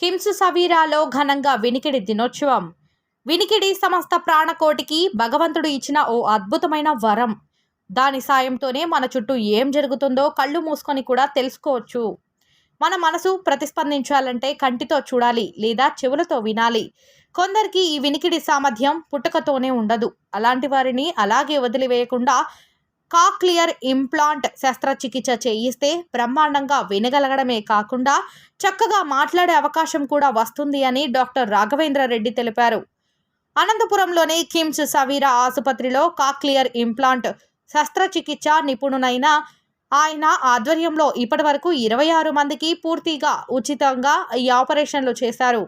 కిమ్స్ సవీరాలో ఘనంగా వినికిడి దినోత్సవం. వినికిడి సమస్త ప్రాణకోటికి భగవంతుడు ఇచ్చిన ఓ అద్భుతమైన వరం. దాని సాయంతోనే మన చుట్టూ ఏం జరుగుతుందో కళ్ళు మూసుకొని కూడా తెలుసుకోవచ్చు. మన మనసు ప్రతిస్పందించాలంటే కంటితో చూడాలి లేదా చెవులతో వినాలి. కొందరికి ఈ వినికిడి సామర్థ్యం పుట్టుకతోనే ఉండదు. అలాంటి వారిని అలాగే వదిలివేయకుండా కాక్లియర్ ఇంప్లాంట్ శస్త్రచికిత్స చేయిస్తే బ్రహ్మాండంగా వినగలగడమే కాకుండా చక్కగా మాట్లాడే అవకాశం కూడా వస్తుంది అని డాక్టర్ రాఘవేంద్ర రెడ్డి తెలిపారు. అనంతపురంలోని కిమ్స్ సవీరా ఆసుపత్రిలో కాక్లియర్ ఇంప్లాంట్ శస్త్రచికిత్స నిపుణునైన ఆయన ఆధ్వర్యంలో ఇప్పటివరకు 26 మందికి పూర్తిగా ఉచితంగా ఈ ఆపరేషన్లు చేశారు.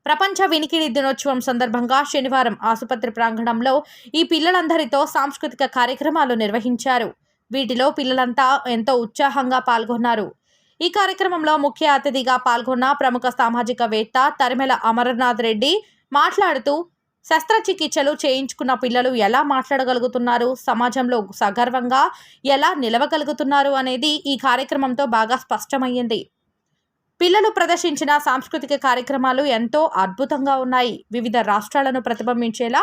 ప్రపంచ వినికిడి దినోత్సవం సందర్భంగా శనివారం ఆసుపత్రి ప్రాంగణంలో ఈ పిల్లలందరితో సాంస్కృతిక కార్యక్రమాలు నిర్వహించారు. వీటిలో పిల్లలంతా ఎంతో ఉత్సాహంగా పాల్గొన్నారు. ఈ కార్యక్రమంలో ముఖ్య అతిథిగా పాల్గొన్న ప్రముఖ సామాజికవేత్త తరిమెల అమరనాథ్ రెడ్డి మాట్లాడుతూ శస్త్రచికిత్సలు చేయించుకున్న పిల్లలు ఎలా మాట్లాడగలుగుతున్నారు, సమాజంలో సగర్వంగా ఎలా నిలవగలుగుతున్నారు అనేది ఈ కార్యక్రమంతో బాగా స్పష్టమయ్యింది. పిల్లలు ప్రదర్శించిన సాంస్కృతిక కార్యక్రమాలు ఎంతో అద్భుతంగా ఉన్నాయి. వివిధ రాష్ట్రాలను ప్రతిబింబించేలా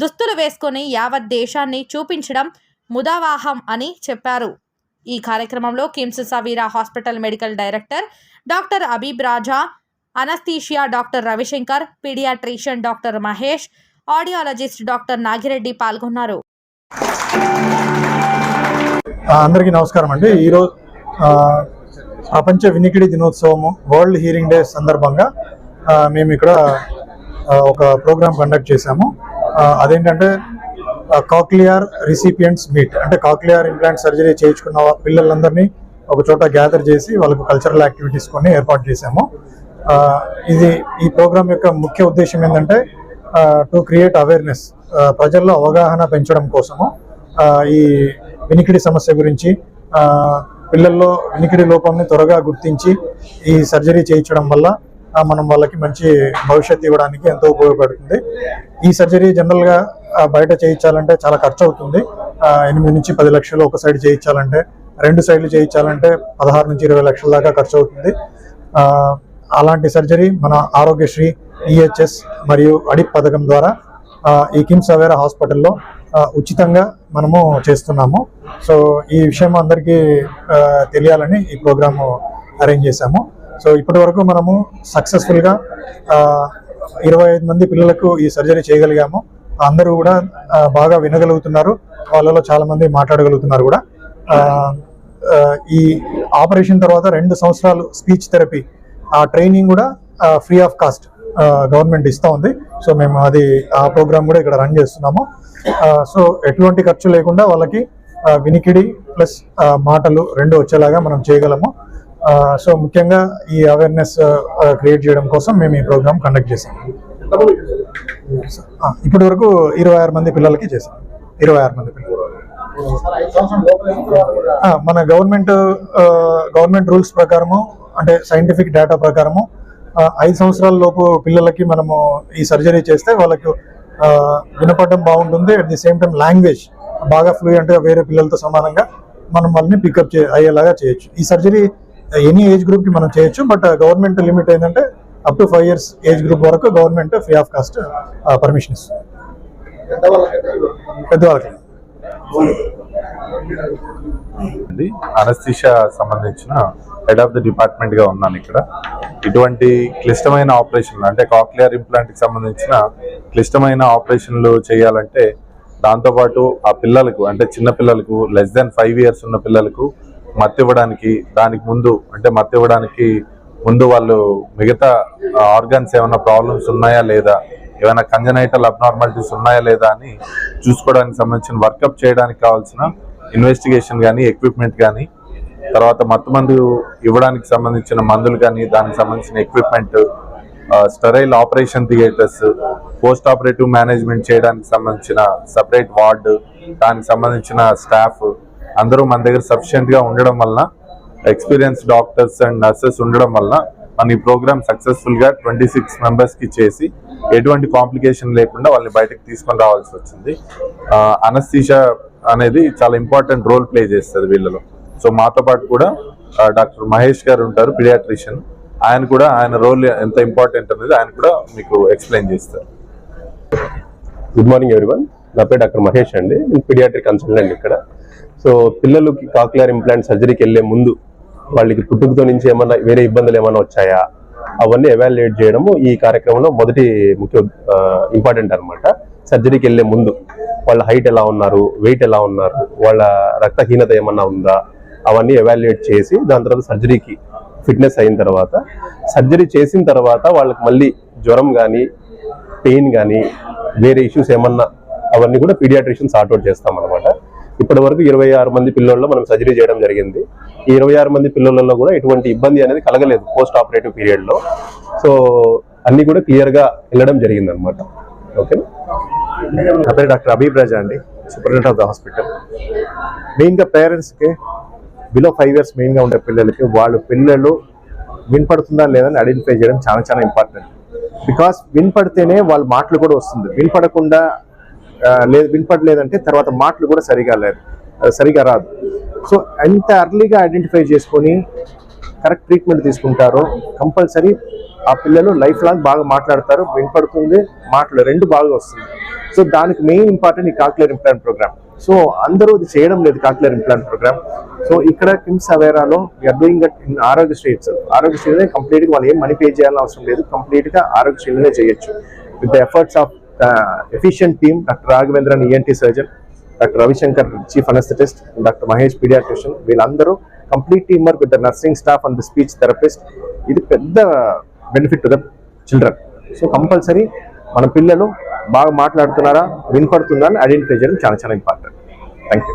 దుస్తులు వేసుకొని యావత్ దేశాన్ని చూపించడం ముదావాహం అని చెప్పారు. ఈ కార్యక్రమంలో KIMS Saveera hospital medical director doctor Habeeb Raja, anaesthesia doctor Ravishankar, paediatrician doctor Mahesh, audiologist doctor Nagireddy పాల్గొన్నారు. అందరికీ నమస్కారం అండి. ఈరోజు ప్రపంచ వినికిడి దినోత్సవము వరల్డ్ హియరింగ్ డే సందర్భంగా మేము ఇక్కడ ఒక ప్రోగ్రామ్ కండక్ట్ చేశాము. అదేంటంటే కాక్లియర్ రిసిపియంట్స్ మీట్, అంటే కాక్లియర్ ఇంప్లాంట్ సర్జరీ చేయించుకున్న పిల్లలందరినీ ఒక చోట గ్యాదర్ చేసి వాళ్ళకు కల్చరల్ యాక్టివిటీస్ కొన్ని ఏర్పాటు చేశాము. ఈ ప్రోగ్రామ్ యొక్క ముఖ్య ఉద్దేశం ఏంటంటే టు క్రియేట్ అవేర్నెస్, ప్రజల్లో అవగాహన పెంచడం కోసము ఈ వినికిడి సమస్య గురించి, పిల్లల్లో వినికిడి లోపంని త్వరగా గుర్తించి ఈ సర్జరీ చేయించడం వల్ల మనం వాళ్ళకి మంచి భవిష్యత్తు ఇవ్వడానికి ఎంతో ఉపయోగపడుతుంది. ఈ సర్జరీ జనరల్గా బయట చేయించాలంటే చాలా ఖర్చు అవుతుంది. 8 నుంచి 10 లక్షలు ఒక సైడ్ చేయించాలంటే, 2 సైడ్లు చేయించాలంటే 16 నుంచి 20 లక్షల దాకా ఖర్చు అవుతుంది. అలాంటి సర్జరీ మన ఆరోగ్యశ్రీ, ఈహెచ్ఎస్ మరియు అడిప్ పథకం ద్వారా ఈ కిమ్స్ సవేరా హాస్పిటల్లో ఉచితంగా మనము చేస్తున్నాము. సో ఈ విషయం అందరికీ తెలియాలని ఈ ప్రోగ్రాము అరేంజ్ చేశాము. సో ఇప్పటి వరకు మనము సక్సెస్ఫుల్గా 25 మంది పిల్లలకు ఈ సర్జరీ చేయగలిగాము. అందరూ కూడా బాగా వినగలుగుతున్నారు, వాళ్ళలో చాలామంది మాట్లాడగలుగుతున్నారు కూడా. ఈ ఆపరేషన్ తర్వాత 2 సంవత్సరాలు స్పీచ్ థెరపీ ఆ ట్రైనింగ్ కూడా ఫ్రీ ఆఫ్ కాస్ట్ గవర్నమెంట్ ఇస్తూ ఉంది. సో మేము ఆ ప్రోగ్రామ్ కూడా ఇక్కడ రన్ చేస్తున్నాము. సో ఎటువంటి ఖర్చు లేకుండా వాళ్ళకి వినికిడి ప్లస్ మాటలు 2 వచ్చేలాగా మనం చేయగలము. సో ముఖ్యంగా ఈ అవేర్నెస్ క్రియేట్ చేయడం కోసం మేము ఈ ప్రోగ్రామ్ కండక్ట్ చేసాము. ఇప్పటి వరకు 26 మంది పిల్లలకి చేసాం. 26 మంది పిల్లలు. మన గవర్నమెంట్ రూల్స్ ప్రకారము, అంటే సైంటిఫిక్ డేటా ప్రకారము 5 సంవత్సరాల లోపు పిల్లలకి మనము ఈ సర్జరీ చేస్తే వాళ్ళకి వినపడడం బాగుంటుంది. At the same time language బాగా ఫ్లూయెంట్గా వేరే పిల్లలతో సమానంగా మనం వాళ్ళని పికప్ అయ్యేలాగా చేయొచ్చు. ఈ సర్జరీ ఎనీ ఏజ్ గ్రూప్కి మనం చేయొచ్చు. బట్ గవర్నమెంట్ లిమిట్ ఏంటంటే up to 5 years age group వరకు government free of cost permission ఇస్తుంది. పెద్దవాళ్ళకి అనస్థీషియా సంబంధించిన హెడ్ ఆఫ్ ది డిపార్ట్మెంట్ గా ఉన్నాను ఇక్కడ. ఇటువంటి క్లిష్టమైన ఆపరేషన్లు, అంటే కాక్లియర్ ఇంప్లాంట్ కి సంబంధించిన క్లిష్టమైన ఆపరేషన్లు చేయాలంటే దాంతోపాటు ఆ పిల్లలకు, అంటే చిన్న పిల్లలకు లెస్ దెన్ 5 years ఉన్న పిల్లలకు మత్తివ్వడానికి, దానికి ముందు అంటే మత్తివ్వడానికి ముందు వాళ్ళు మిగతా ఆర్గన్స్ ఏమైనా ప్రాబ్లమ్స్ ఉన్నాయా లేదా, ఏమైనా కంజనైటల్ అబ్నార్మాలిటీస్ ఉన్నాయా లేదా అని చూసుకోవడానికి సంబంధించిన వర్కప్ చేయడానికి కావాల్సిన ఇన్వెస్టిగేషన్ కానీ, ఎక్విప్మెంట్ కానీ, తర్వాత మత్తుమందు ఇవ్వడానికి సంబంధించిన మందులు కానీ, దానికి సంబంధించిన equipment, sterile operation theatres, post operative management చేయడానికి సంబంధించిన సపరేట్ వార్డు, దానికి సంబంధించిన స్టాఫ్ అందరూ మన దగ్గర సఫిషియెంట్గా ఉండడం వలన, ఎక్స్పీరియన్స్ డాక్టర్స్ అండ్ నర్సెస్ ఉండడం వలన మన ఈ ప్రోగ్రామ్ సక్సెస్ఫుల్గా 26 మెంబర్స్కి చేసి ఎటువంటి కాంప్లికేషన్ లేకుండా వాళ్ళని బయటకు తీసుకొని రావాల్సి వచ్చింది. అనస్థీషియా అనేది చాలా ఇంపార్టెంట్ రోల్ ప్లే చేస్తుంది వీళ్ళలో. సో మాతో పాటు కూడా డాక్టర్ మహేష్ గారు ఉంటారు, పీడియాట్రిషియన్. ఆయన రోల్ ఎంత ఇంపార్టెంట్ అనేది ఆయన కూడా మీకు ఎక్స్ప్లెయిన్ చేస్తారు. Good morning everyone. నా పేరు డాక్టర్ మహేష్ అండి. నేను పీడియాట్రిక్ కన్సల్టెంట్ ఇక్కడ. సో పిల్లలకి కాక్లియర్ ఇంప్లాంట్ సర్జరీకి వెళ్ళే ముందు వాళ్ళకి పుట్టుకతో నుంచి ఏమన్నా వేరే ఇబ్బందులు ఏమైనా వచ్చాయా అవన్నీ ఎవాల్యుయేట్ చేయడము ఈ కార్యక్రమంలో మొదటి ముఖ్య ఇంపార్టెంట్ అనమాట. సర్జరీకి వెళ్ళే ముందు వాళ్ళ హైట్ ఎలా ఉన్నారు, వెయిట్ ఎలా ఉన్నారు, వాళ్ళ రక్తహీనత ఏమన్నా ఉందా అవన్నీ ఎవాల్యుయేట్ చేసి దాని తర్వాత సర్జరీకి ఫిట్నెస్ అయిన తర్వాత సర్జరీ చేసిన తర్వాత వాళ్ళకి మళ్ళీ జ్వరం కానీ పెయిన్ కానీ వేరే ఇష్యూస్ ఏమన్నా అవన్నీ కూడా పీడియాట్రిషియన్ సార్ట్అవుట్ చేస్తాం అనమాట. ఇప్పటి వరకు 26 మంది పిల్లల్లో మనం సర్జరీ చేయడం జరిగింది. ఈ 26 మంది పిల్లలలో కూడా ఎటువంటి ఇబ్బంది అనేది కలగలేదు పోస్ట్ ఆపరేటివ్ పీరియడ్లో. సో అన్ని కూడా క్లియర్గా వెళ్ళడం జరిగింది అనమాట. ఓకే. నా పేరు డాక్టర్ అబీబ్ రాజా అండి, సూపరింటెండెంట్ ఆఫ్ ద హాస్పిటల్. మెయిన్గా పేరెంట్స్కి బిలో 5 years మెయిన్గా ఉండే పిల్లలకి వాళ్ళ పిల్లలు వినపడుతుందా లేదని ఐడెంటిఫై చేయడం చాలా చాలా ఇంపార్టెంట్. బికాస్ వినపడితేనే వాళ్ళ మాటలు కూడా వస్తుంది. వినపడకుండా వినపడలేదంటే తర్వాత మాటలు కూడా సరిగా రాదు. సో ఎంత అర్లీగా ఐడెంటిఫై చేసుకొని కరెక్ట్ ట్రీట్మెంట్ తీసుకుంటారో కంపల్సరీ ఆ పిల్లలు లైఫ్ లాంగ్ బాగా మాట్లాడతారు. వినపడుతుంది, మాటలు రెండు బాగా వస్తుంది. సో దానికి మెయిన్ ఇంపార్టెంట్ ఈ కాక్లియర్ ఇంప్లాంట్ ప్రోగ్రామ్. సో అందరూ ఇది చేయడం లేదు కాక్లియర్ ఇంప్లాంట్ ప్రోగ్రామ్. సో ఇక్కడ కిమ్స్ అవేరాలో వీఆర్ డూయింగ్ దట్ ఇన్ ఆరోగ్యశ్రీలోనే కంప్లీట్గా వాళ్ళు ఏం మనీ పే చేయాలని అవసరం లేదు. కంప్లీట్గా ఆరోగ్యశ్రీలోనే చేయొచ్చు with the efforts of efficient team. Doctor Raghavendran ENT surgeon, doctor Ravishankar chief anaesthetist, doctor Mahesh paediatrician, వీళ్ళందరూ complete team work with the nursing staff and the speech therapist. ఇది పెద్ద benefit to the children. So compulsory మన పిల్లలు బాగా మాట్లాడుతున్నారా, వినపడుతుందా అని identify చేయడం చాలా చాలా ఇంపార్టెంట్. Thank you.